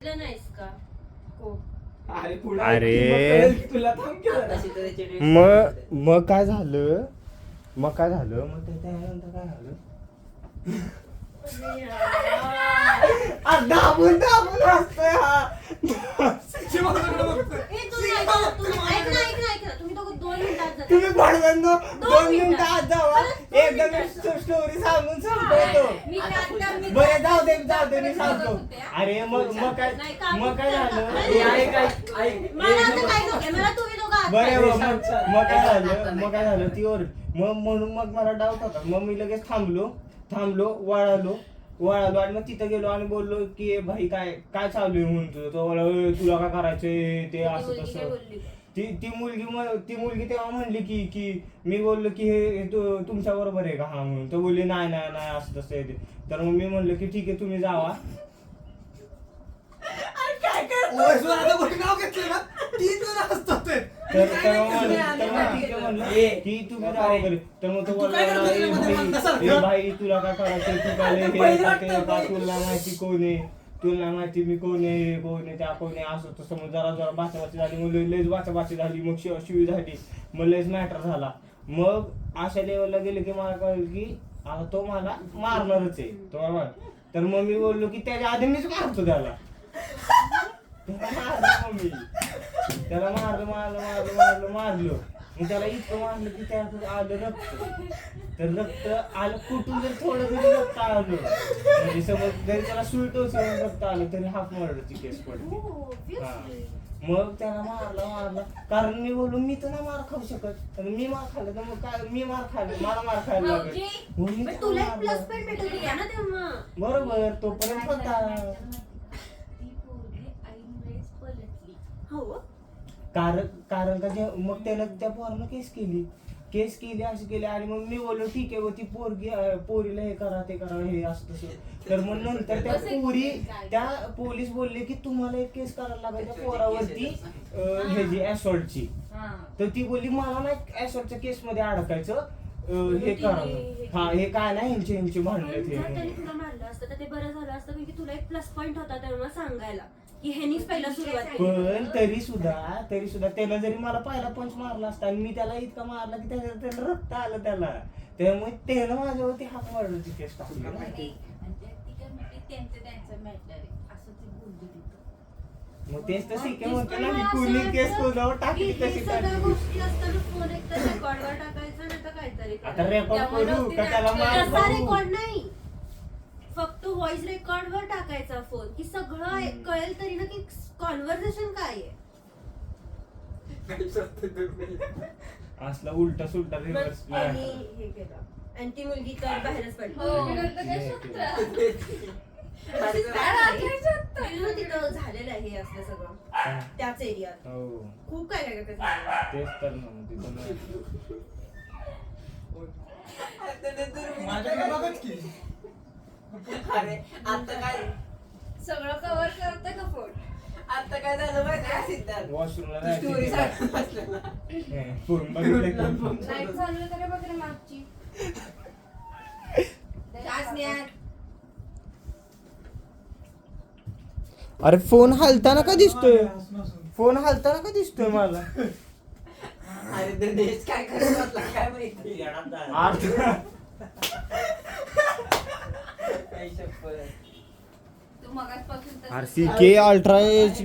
नाहीस का हो. अरे मग काय झालं मग त्यानंतर काय झालं दाबून हसतोय हा तुम्ही पडव्यांना 2 मिनिटं आत जावा एकदम स्टोरी सांगून सांगतो बरं जाऊ दे मी सांगतो अरे मग काय झालं बरं मग काय झालं ती मग म्हणून मग मला डाऊट होता मग मी लगेच थांबलो वळालो आणि मग तिथं गेलो आणि बोललो की भाई काय चालू आहे म्हणून तुझं तुला काय करायचंय ते असं तसं ती मुलगी तेव्हा म्हणली की मी बोललो की हे तुमच्या बरोबर आहे का हा म्हणून तो बोलली नाही असं तसं आहे तर मग मी म्हणलं की ठीक आहे तुम्ही जावा की तुम्ही जावा घरी तर मग तो बोलला भाई तुला काय करायचं तू काय तुला माहिती कोण आहे तुला माहिती मी कोण आहे त्या कोण आहे असं तसं मग जरा बाचाबाची झाली मग लयच बाचाबाची झाली मग शिवी झाली मग लयच मॅटर झाला मग अशा लेवलला गेले की मला कळलं की आता तो मला मारणारच आहे तो मला तर मग मी बोललो की त्याच्या आधी मीच मारतो त्याला त्याला मारलं मग त्याला इतकं मारलं की त्यातून आलं रक्त आलं कुठून जर थोडं जरी रक्त आलं म्हणजे समज जरी त्याला सुई टोचून रक्त आलं तरी हाफ मर्डरची केस पडली मग त्याला मारला कारण मी बोललो मी तर नाही मार खाऊ शकत मी मार खाल्लं तर मग काय मी मला मार खायला लागेल बरोबर तोपर्यंत होता कारण का मग त्याला त्या पोरानं केस केली अशी केली आणि मग मी बोललो ठीक आहे ती पोरीला हे करा ते करा हे असं तसं तर मग नंतर त्या पोलीस बोलले की तुम्हाला एक केस करायला लागायच्या पोरावरती ह्याची ऍसॉल्टची तर ती बोलली मला नाही ऍसॉल्टच्या केस मध्ये अडकायचं हे करा हे काय नाही ह्यांचे भांडले तुला मारलं असतं तर ते बरं झालं असतं कारण की तुला एक प्लस पॉईंट होता तेव्हा सांगायला की ह्यानीच पहिला सुरुवात पण तरी सुद्धा त्याला जरी मला पहिला पंच मारला असता आणि मी त्याला इतका मारला की त्याला रक्त आलं त्याला त्यामुळे त्यानं माझ्यावरती हात मारण्याची केस टाकली मग तेच तर शिके म्हणते ना की कुणी केस कोणावर टाकली कशी गोष्टी असताना फोन एक तर रेकॉर्डवर टाकायचा नाही तर काहीतरी आता रेकॉर्ड करू का त्याला रेकॉर्ड नाही फक्त व्हॉइस रेकॉर्ड वर टाकायचा फोन की सगळं कळेल तरी ना की कॉन्व्हर्सेशन काय आहे असला उलटा सुलटा रिव्हर्स आणि हे केलं आणि ती मुलगी तर बाहेरच पडली तिथं झालेलं आहे हे असलं सगळं त्याच एरियात खूप काय काय तेच तर ना अरे आता काय सगळं कव्हर करतोय का फोन आता काय झालं माहिती का सिद्धार्थ वॉशरूमला स्टोरी सांगत बसलेला लाईट चालू आहे बघ रे मागची अरे फोन हलताना का दिसतोय मला अरे ते देश काय करत बसला काय माहिती तू मगाचपासून RCK अल्ट्रा एच